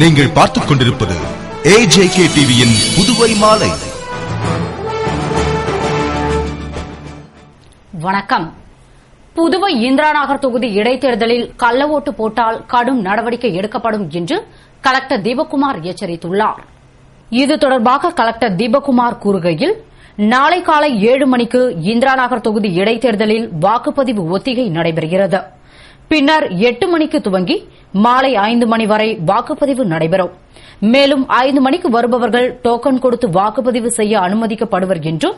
நீங்கள் பார்த்துக் கொண்டிருப்பது AJK டிவியின் புதுவை மாலை. வணக்கம். புதுவை இந்திராநகர் தொகுதி இடைத்தேர்தலில் கள்ள ஓட்டு போட்டால் கடும் நடவடிக்கை எடுக்கப்படும் என்று கலெக்டர் தீபக்குமார் எச்சரித்துள்ளார். இது தொடர்பாக கலெக்டர் தீபக்குமார் கூறுகையில், நாளை காலை 7 மணிக்கு இந்திராநகர் தொகுதி இடைத்தேர்தலில் வாக்குப்பதிவு ஒத்திகை நடைபெறுகிறது. பின்னர் 8 மணிக்கு துவங்கி மாலை 5 மணி வரை வாக்குப்பதிவு நடைபெறும். மேலும் 5 மணிக்கு வருபவர்கள் டோக்கன் கொடுத்து வாக்குப்பதிவு செய்ய அனுமதிக்கப்படுவர் என்றும்,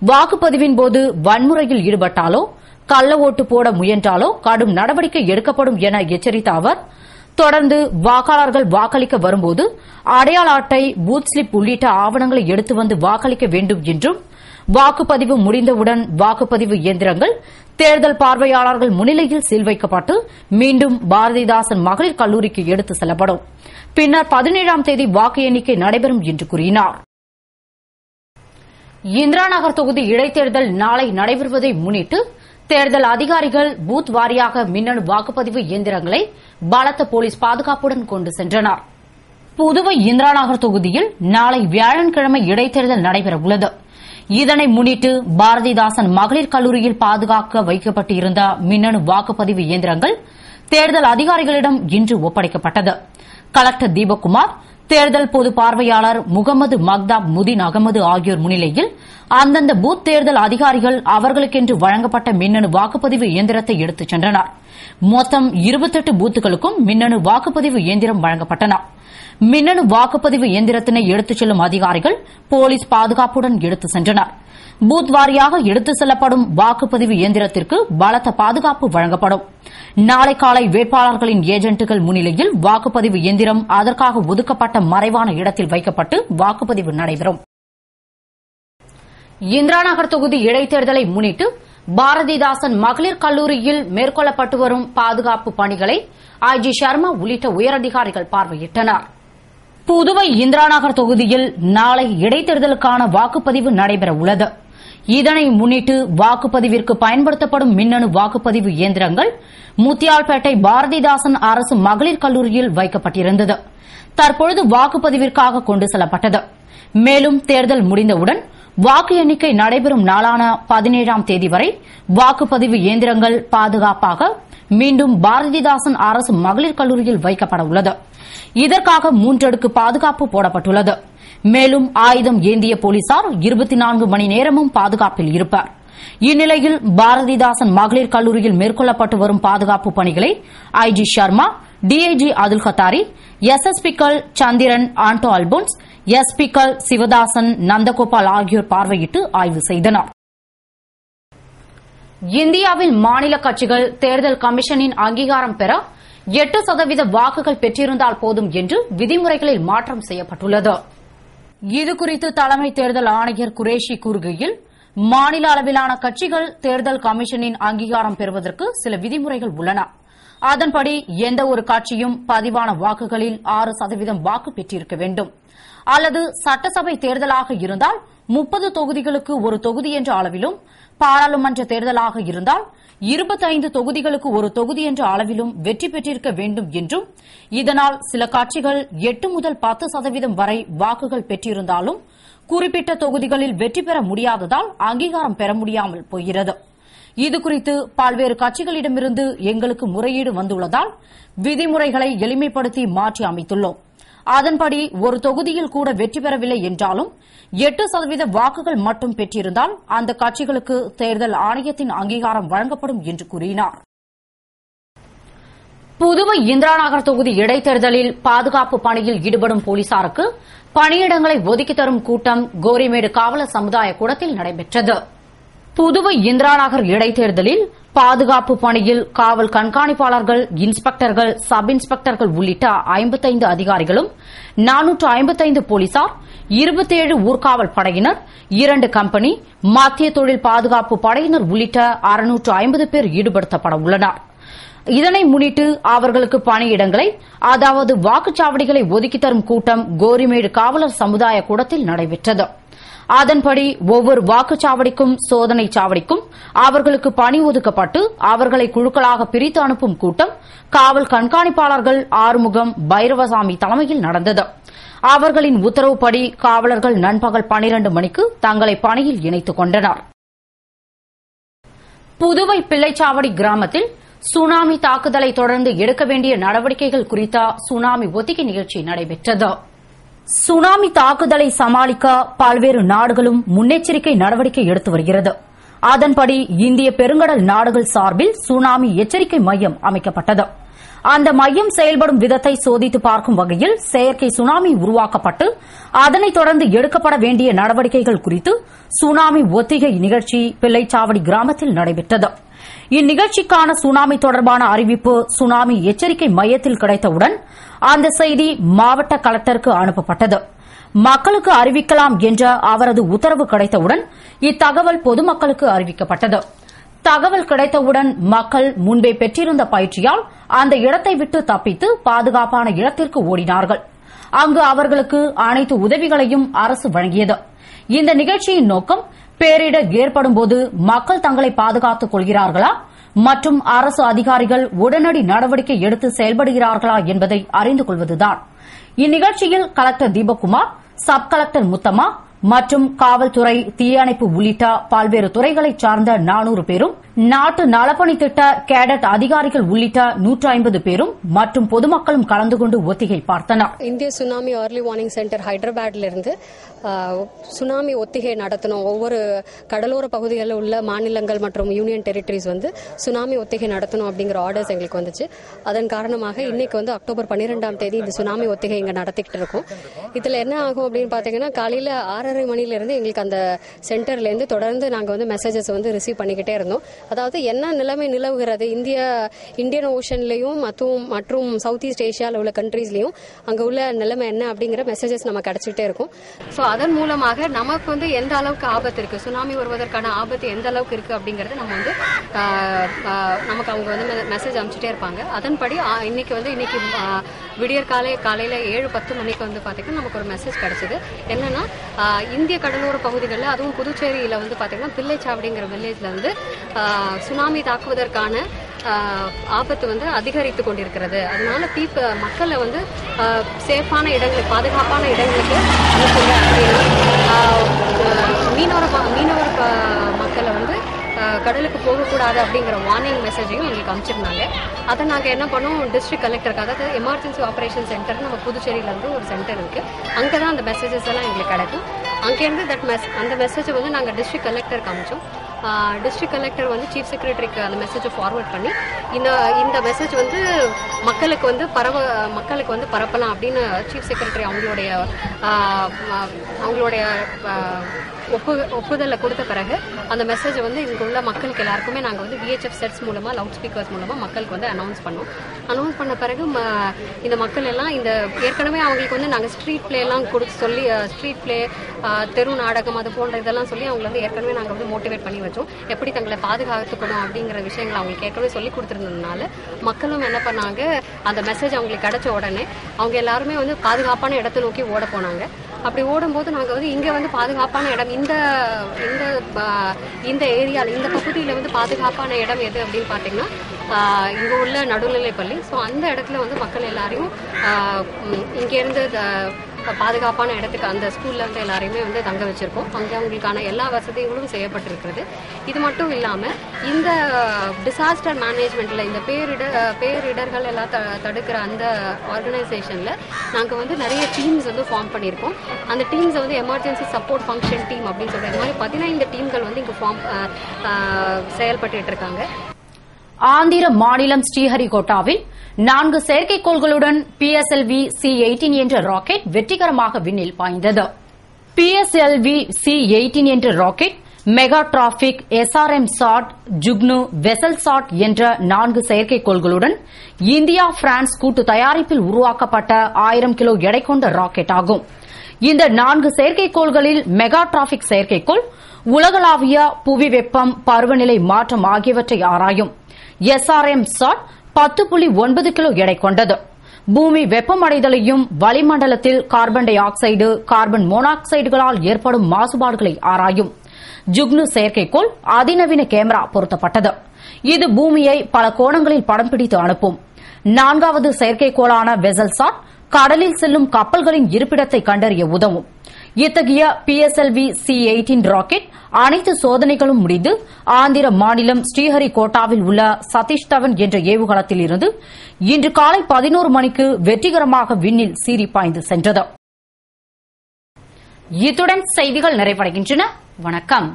வாக்குப்பதிவின் போது வன்முறையில் ஈடுபட்டாலோ கள்ள ஓட்டு போட முயன்றாலோ கடும் நடவடிக்கை எடுக்கப்படும் என எச்சரித்த அவர், தொடர்ந்து வாக்காளர்கள் வாக்களிக்க வரும்போது அடையாள அட்டை, பூத் ஸ்லிப் உள்ளிட்ட ஆவணங்களை எடுத்து வந்து வாக்களிக்க வேண்டும் என்றும், வாக்குப்பதிவு முடிந்தவுடன் வாக்குப்பதிவு இயந்திரங்கள் தேர்தல் பார்வையாளர்கள் முன்னிலையில் சீல் வைக்கப்பட்டு மீண்டும் பாரதிதாசன் மகளிர் கல்லூரிக்கு எடுத்து செல்லப்படும். பின்னர் 17ஆம் தேதி வாக்கு எண்ணிக்கை நடைபெறும் என்று கூறினார். இந்திராநகர் தொகுதி இடைத்தேர்தல் நாளை நடைபெறுவதை முன்னிட்டு தேர்தல் அதிகாரிகள் பூத் வாரியாக மின்னணு வாக்குப்பதிவு இயந்திரங்களை பலத்த போலீஸ் பாதுகாப்புடன் கொண்டு சென்றனர். புதுவை இந்திராநகர் தொகுதியில் நாளை வியாழக்கிழமை இடைத்தேர்தல் நடைபெறவுள்ளது. இதனை முன்னிட்டு பாரதிதாசன் மகளிர் கல்லூரியில் பாதுகாக்க வைக்கப்பட்டிருந்த மின்னணு வாக்குப்பதிவு இயந்திரங்கள் தேர்தல் அதிகாரிகளிடம் இன்று ஒப்படைக்கப்பட்டது. கலெக்டர் தீபக்குமார், தேர்தல் பொது பார்வையாளர் முகமது மக்தாப் முதீன் அகமது ஆகியோர் முன்னிலையில் அந்தந்த பூத் தேர்தல் அதிகாரிகள் அவர்களுக்கென்று வழங்கப்பட்ட மின்னணு வாக்குப்பதிவு இயந்திரத்தை எடுத்துச் சென்றனர். மொத்தம் 28 பூத்துகளுக்கும் மின்னணு வாக்குப்பதிவு இயந்திரம் வழங்கப்பட்டன. மின்னணு வாக்குப்பதிவு இயந்திரத்தினை எடுத்துச் செல்லும் அதிகாரிகள் போலீஸ் பாதுகாப்புடன் எடுத்துச் சென்றனர். பூத் வாரியாக எடுத்துச் செல்லப்படும் வாக்குப்பதிவு இயந்திரத்திற்கு பலத்த பாதுகாப்பு வழங்கப்படும். நாளை காலை வேட்பாளர்களின் ஏஜென்ட்டுகள் முன்னிலையில் வாக்குப்பதிவு இயந்திரம் அதற்காக ஒதுக்கப்பட்ட மறைவான இடத்தில் வைக்கப்பட்டு வாக்குப்பதிவு நடைபெறும். இந்திராநகர் தொகுதி இடைத்தேர்தலை முன்னிட்டு பாரதிதாசன் மகளிர் கல்லூரியில் மேற்கொள்ளப்பட்டு வரும் பாதுகாப்பு பணிகளை ஐஜி சர்மா உள்ளிட்ட உயரதிகாரிகள் பார்வையிட்டனர். புதுவை இந்திராநகர் தொகுதியில் நாளை இடைத்தேர்தலுக்கான வாக்குப்பதிவு நடைபெறவுள்ளது. இதனை முன்னிட்டு வாக்குப்பதிவிற்கு பயன்படுத்தப்படும் மின்னணு வாக்குப்பதிவு இயந்திரங்கள் முத்தியால்பேட்டை பாரதிதாசன் அரசு மகளிர் கல்லூரியில் வைக்கப்பட்டிருந்தது. தற்பொழுது வாக்குப்பதிவிற்காக கொண்டு செல்லப்பட்டது. மேலும் தேர்தல் முடிந்தவுடன் வாக்கு எண்ணிக்கை நடைபெறும் நாளான 17ஆம் தேதி வரை வாக்குப்பதிவு இயந்திரங்கள் பாதுகாப்பாக மீண்டும் பாரதிதாசன் அரசு மகளிர் கல்லூரியில் வைக்கப்பட உள்ளது. இதற்காக 3 அடுக்கு பாதுகாப்பு போடப்பட்டுள்ளது. மேலும் ஆயுதம் ஏந்திய போலீசார் 24 மணி நேரமும் பாதுகாப்பில் இருப்பார். இந்நிலையில் பாரதிதாசன் மகளிர் கல்லூரியில் மேற்கொள்ளப்பட்டு வரும் பாதுகாப்பு பணிகளை ஐஜி சர்மா, டிஐஜி அதுல் கத்தாரி, எஸ்எஸ்பிக்கள் சந்திரன், ஆண்டோ அல்போன்ஸ், எஸ்பிக்கள் சிவதாசன், நந்தகோபால் ஆகியோர் பார்வையிட்டு ஆய்வு செய்தனர். இந்தியாவில் மாநில கட்சிகள் தேர்தல் கமிஷனின் அங்கீகாரம் பெற 8% வாக்குகள் பெற்றிருந்தால் போதும் என்று விதிமுறைகளில் மாற்றம் செய்யப்பட்டுள்ளது. இதுகுறித்து தலைமை தேர்தல் ஆணையர் குரேஷி கூறுகையில், மாநில அளவிலான கட்சிகள் தேர்தல் கமிஷனின் அங்கீகாரம் பெறுவதற்கு சில விதிமுறைகள் உள்ளன. அதன்படி எந்த ஒரு கட்சியும் பதிவான வாக்குகளில் 6% வாக்கு பெற்றிருக்க வேண்டும். அல்லது சட்டசபை தேர்தலாக இருந்தால் 30 தொகுதிகளுக்கு ஒரு தொகுதி என்ற அளவிலும், பாராளுமன்ற தேர்தலாக இருந்தால் 25 தொகுதிகளுக்கு ஒரு தொகுதி என்ற அளவிலும் வெற்றி பெற்றிருக்க வேண்டும் என்றும், இதனால் சில கட்சிகள் 8 முதல் 10% வரை வாக்குகள் பெற்றிருந்தாலும் குறிப்பிட்ட தொகுதிகளில் வெற்றி பெற முடியாததால் அங்கீகாரம் பெற முடியாமல் போகிறது. இதுகுறித்து பல்வேறு கட்சிகளிடமிருந்து எங்களுக்கு முறையீடு வந்துள்ளதால் விதிமுறைகளை எளிமைப்படுத்தி மாற்றி அமைத்துள்ளோம். அதன்படி ஒரு தொகுதியில் கூட வெற்றி பெறவில்லை என்றாலும் 8% வாக்குகள் மட்டும் பெற்றிருந்தால் அந்த கட்சிகளுக்கு தேர்தல் ஆணையத்தின் அங்கீகாரம் வழங்கப்படும் என்று கூறினார். புதுவை இந்திராநகர் தொகுதி இடைத்தேர்தலில் பாதுகாப்பு பணியில் ஈடுபடும் போலீசாருக்கு பணியிடங்களை ஒதுக்கி தரும் கூட்டம் கோரிமேடு காவலர் சமுதாய கூடத்தில் நடைபெற்றது. புதுவை இந்திராநகர் இடைத்தேர்தலில் பாதுகாப்பு பணியில் காவல் கண்காணிப்பாளர்கள், இன்ஸ்பெக்டர்கள், சப் இன்ஸ்பெக்டர்கள் உள்ளிட்ட 55 அதிகாரிகளும், 455 போலீசார், 27 ஊர்காவல் படையினர், 2 கம்பெனி, மத்திய தொழில் பாதுகாப்பு படையினர் உள்ளிட்ட 650 பேர் ஈடுபடுத்தப்பட உள்ளனர். இதனை முன்னிட்டு அவர்களுக்கு பணியிடங்களை, அதாவது வாக்குச்சாவடிகளை ஒதுக்கி தரும் கூட்டம் கோரிமேடு காவலர் சமுதாய கூடத்தில் நடைபெற்றது. அதன்படி ஒவ்வொரு வாக்குச்சாவடிக்கும் சோதனை சாவடிக்கும் அவர்களுக்கு பணி ஒதுக்கப்பட்டு அவர்களை குழுக்களாக பிரித்து அனுப்பும் கூட்டம் காவல் கண்காணிப்பாளர்கள் ஆறுமுகம் பைரவசாமி தலைமையில் நடந்தது. அவர்களின் உத்தரவுப்படி காவலர்கள் நண்பகல் 12 மணிக்கு தங்களை பணியில் இணைத்துக் கொண்டனர். புதுவை பிள்ளைச்சாவடி கிராமத்தில் சுனாமி தாக்குதலை தொடர்ந்து எடுக்க வேண்டிய நடவடிக்கைகள் குறித்த சுனாமி ஒத்திகை நிகழ்ச்சி நடைபெற்றது. சுனாமி தாக்குதலை சமாளிக்க பல்வேறு நாடுகளும் முன்னெச்சரிக்கை நடவடிக்கை எடுத்து வருகிறது. அதன்படி இந்திய பெருங்கடல் நாடுகள் சார்பில் சுனாமி எச்சரிக்கை மையம் அமைக்கப்பட்டது. அந்த மையம் செயல்படும் விதத்தை சோதித்து பார்க்கும் வகையில் செயற்கை சுனாமி உருவாக்கப்பட்டு அதனைத் தொடர்ந்து எடுக்கப்பட வேண்டிய நடவடிக்கைகள் குறித்து சுனாமி ஒத்திகை நிகழ்ச்சி பிள்ளைச்சாவடி கிராமத்தில் நடைபெற்றது. இந்நிகழ்ச்சிக்கான சுனாமி தொடர்பான அறிவிப்பு சுனாமி எச்சரிக்கை மையத்தில் கிடைத்தவுடன் அந்த செய்தி மாவட்ட கலெக்டருக்கு அனுப்பப்பட்டது. மக்களுக்கு அறிவிக்கலாம் என்ற அவரது உத்தரவு கிடைத்தவுடன் இத்தகவல் பொதுமக்களுக்கு அறிவிக்கப்பட்டது. தகவல் கிடைத்தவுடன் மக்கள் முன்பே பெற்றிருந்த பயிற்சியால் அந்த இடத்தை விட்டு தப்பித்து பாதுகாப்பான இடத்திற்கு ஓடினார்கள். அங்கு அவர்களுக்கு அனைத்து உதவிகளையும் அரசு வழங்கியது. இந்த நிகழ்ச்சியின் நோக்கம் பேரிடர் ஏற்படும்போது மக்கள் தங்களை பாதுகாத்துக் கொள்கிறார்களா மற்றும் அரசு அதிகாரிகள் உடனடி நடவடிக்கை எடுத்து செயல்படுகிறார்களா என்பதை அறிந்து கொள்வதுதான். இந்நிகழ்ச்சியில் collector Deepak Kumar, sub collector Muthamma மற்றும் காவல்துறை, தீயணைப்பு உள்ளிட்ட பல்வேறு துறைகளைச் சார்ந்த 400 பேரும், நாட்டு நலப்பணி திட்ட கேடட் அதிகாரிகள் உள்ளிட்ட 150 பேரும் மற்றும் பொதுமக்களும் கலந்து கொண்டு ஒத்திகை பார்த்தனர். இந்திய சுனாமி ஏர்லி வார்னிங் சென்டர் ஹைதராபாத்ல இருந்து சுனாமி ஒத்திகை நடத்தணும். ஒவ்வொரு கடலோர பகுதிகளில் உள்ள மாநிலங்கள் மற்றும் யூனியன் டெரிட்டரிஸ் சுனாமி ஒத்திகை நடத்தணும் அப்படிங்கிற ஆர்டர்ஸ் எங்களுக்கு வந்துச்சு. அதன் காரணமாக இன்னைக்கு அக்டோபர் 12ஆம் தேதி இந்த சுனாமி ஒத்திகை இங்க நடத்திக்கிட்டு இருக்கோம். இதுல என்ன ஆகும் அப்படின்னு பாத்தீங்கன்னா, காலையில 6:30 மணிலிருந்து எங்களுக்கு அந்த சென்டர்ல இருந்து தொடர்ந்து நாங்க மெசேஜஸ் ரிசீவ் பண்ணிக்கிட்டே இருந்தோம். அதாவது என்ன நிலைமை நிலவுகிறது இந்தியன் ஓஷன்லயும் மற்றும் சவுத் ஈஸ்ட் ஏஷியாவில் உள்ள கண்ட்ரீஸ்லயும் அங்க உள்ள நிலைமை என்ன அப்படிங்கிற மெசேஜஸ் நமக்கு கிடைச்சிட்டே இருக்கும். ஸோ அதன் மூலமாக நமக்கு எந்த அளவுக்கு ஆபத்து இருக்கு, சுனாமி வருவதற்கான ஆபத்து எந்த அளவுக்கு இருக்கு அப்படிங்கறது நம்ம நமக்கு அவங்க மெசேஜ் அனுப்பிச்சிட்டே இருப்பாங்க. அதன்படி இன்னைக்கு விடியற் காலையில 7:10 மணிக்கு பாத்தீங்கன்னா நமக்கு ஒரு மெசேஜ் கிடைச்சது. என்னன்னா, இந்திய கடலோர பகுதிகளில் அதுவும் புதுச்சேரியில பாத்தீங்கன்னா பிள்ளைச்சாவடிங்கிற வில்லேஜ்ல சுனாமி தாக்குவதற்கான ஆபத்து அதிகரித்து கொண்டிருக்கிறது. அதனால மக்களை சேஃபான இடங்களுக்கு, பாதுகாப்பான இடங்களுக்கு அனுப்புங்க அப்படின்னா மீனவர் மக்களை கடலுக்கு போகக்கூடாது அப்படிங்கிற வார்னிங் மெசேஜையும் எங்களுக்கு அனுப்பிச்சிருந்தாங்க. அதை நாங்கள் என்ன பண்ணோம், டிஸ்ட்ரிக்ட் கலெக்டருக்கு, அதாவது எமர்ஜென்சி ஆப்ரேஷன் சென்டர் நம்ம புதுச்சேரியில ஒரு சென்டர் இருக்கு, அங்கே தான் அந்த மெசேஜஸ் எல்லாம் எங்களுக்கு கிடைக்கும். அங்கேருந்து அந்த மெசேஜை நாங்கள் டிஸ்ட்ரிக்ட் கலெக்டருக்கு அனுப்பிச்சோம். டிஸ்ட்ரிக்ட் கலெக்டர் சீஃப் செக்ரட்டரிக்கு அந்த மெசேஜை ஃபார்வர்ட் பண்ணி இந்த மெசேஜ் மக்களுக்கு பரப்பலாம் அப்படின்னு சீஃப் செக்ரட்டரி அவங்களுடைய ஒப்புதலை கொடுத்த பிறகு அந்த மெசேஜ் இங்க உள்ள மக்களுக்கு எல்லாருக்குமே நாங்கள் VHF செட்ஸ் மூலமா, லவுட் ஸ்பீக்கர்ஸ் மூலமா மக்களுக்கு அனௌன்ஸ் பண்ணோம். அனௌன்ஸ் பண்ண பிறகு இந்த மக்கள் எல்லாம் ஏற்கனவே அவங்களுக்கு நாங்கள் ஸ்ட்ரீட் பிளே எல்லாம் கொடுத்து சொல்லி, ஸ்ட்ரீட் பிளே, தெரு நாடகம், அது போன்ற இதெல்லாம் சொல்லி அவங்களை ஏற்கனவே நாங்கள் மோட்டிவேட் பண்ணி வச்சோம். எப்படி தங்களை பாதுகாத்துக்கணும் அப்படிங்கிற விஷயங்களை அவங்களுக்கு ஏற்கனவே சொல்லி கொடுத்துருந்ததுனால மக்களும் என்ன பண்ணாங்க, அந்த மெசேஜ் அவங்களுக்கு கிடைச்ச உடனே அவங்க எல்லாருமே பாதுகாப்பான இடத்தை நோக்கி ஓட போனாங்க. அப்படி ஓடும்போது நாங்கள் இங்கே பாதுகாப்பான இடம், இந்த ஏரியாவில், இந்த பகுதியில் பாதுகாப்பான இடம் எது அப்படின்னு பார்த்தீங்கன்னா இங்கே உள்ள நடுநிலைப்பள்ளி. ஸோ அந்த இடத்துல மக்கள் எல்லாரையும் இங்கேருந்து பாதுகாப்பான இடத்துக்கு, அந்த ஸ்கூல்ல எல்லாரையுமே தங்க வச்சிருக்கோம். அங்கே அவங்களுக்கான எல்லா வசதிகளும் செய்யப்பட்டிருக்கிறது. இது மட்டும் இல்லாமல் இந்த டிசாஸ்டர் மேனேஜ்மெண்ட்ல, இந்த பேரிடர்கள் எல்லாம் தடுக்கிற அந்த ஆர்கனைசேஷன்ல நாங்கள் நிறைய டீம்ஸ் ஃபார்ம் பண்ணியிருக்கோம். அந்த teams emergency support function team அப்படின்னு சொல்ற மாதிரி 15 டீம்கள் இங்கே செயல்பட்டு இருக்காங்க. ஆந்திர மாநிலம் ஸ்ரீஹரிகோட்டாவில் 4 செயற்கைக்கோள்களுடன் PSLV C-18 என்ற ராக்கெட் வெற்றிகரமாக விண்ணில் பாய்ந்தது. PSLV C-18 என்ற ராக்கெட் மெகாட்ராபிக், SRM-SAT, ஜுக்னு, வெசல்-சாட் என்ற 4 செயற்கைக்கோள்களுடன் இந்தியா, பிரான்ஸ் கூட்டு தயாரிப்பில் உருவாக்கப்பட்ட 1000 கிலோ எடை கொண்ட ராக்கெட் ஆகும். இந்த 4 செயற்கைக்கோள்களில் மெகாட்ராபிக் செயற்கைக்கோள் உலகளாவிய புவி வெப்பம், பருவநிலை மாற்றம் ஆகியவற்றை ஆராயும். SRM-SAT 10.9 கிலோ எடை கொண்டது. பூமி வெப்பமடைதலையும் வளிமண்டலத்தில் கார்பன் டை ஆக்சைடு கார்பன் மோனாக்சைடுகளால் ஏற்படும் மாசுபாடுகளை ஆராயும் ஜுக்னு செயற்கைக்கோள் அதிநவீன கேமரா பொருத்தப்பட்டது. இது பூமியை பல கோணங்களில் படம் பிடித்து அனுப்பும். 4வது செயற்கைக்கோளான வெசல்சாட் கடலில் செல்லும் கப்பல்களின் இருப்பிடத்தை கண்டறிய உதவும். இத்தகைய PSLV C-18 ராக்கெட் அனைத்து சோதனைகளும் முடிந்து ஆந்திர மாநிலம் ஸ்ரீஹரிகோட்டாவில் உள்ள சதீஷ் தவன் என்ற ஏவுகணத்தில் இருந்து இன்று காலை 11 மணிக்கு வெற்றிகரமாக விண்ணில் சீறி பாய்ந்து சென்றது. இத்துடன் செய்திகள் நிறைவடைகின்றன. வணக்கம்.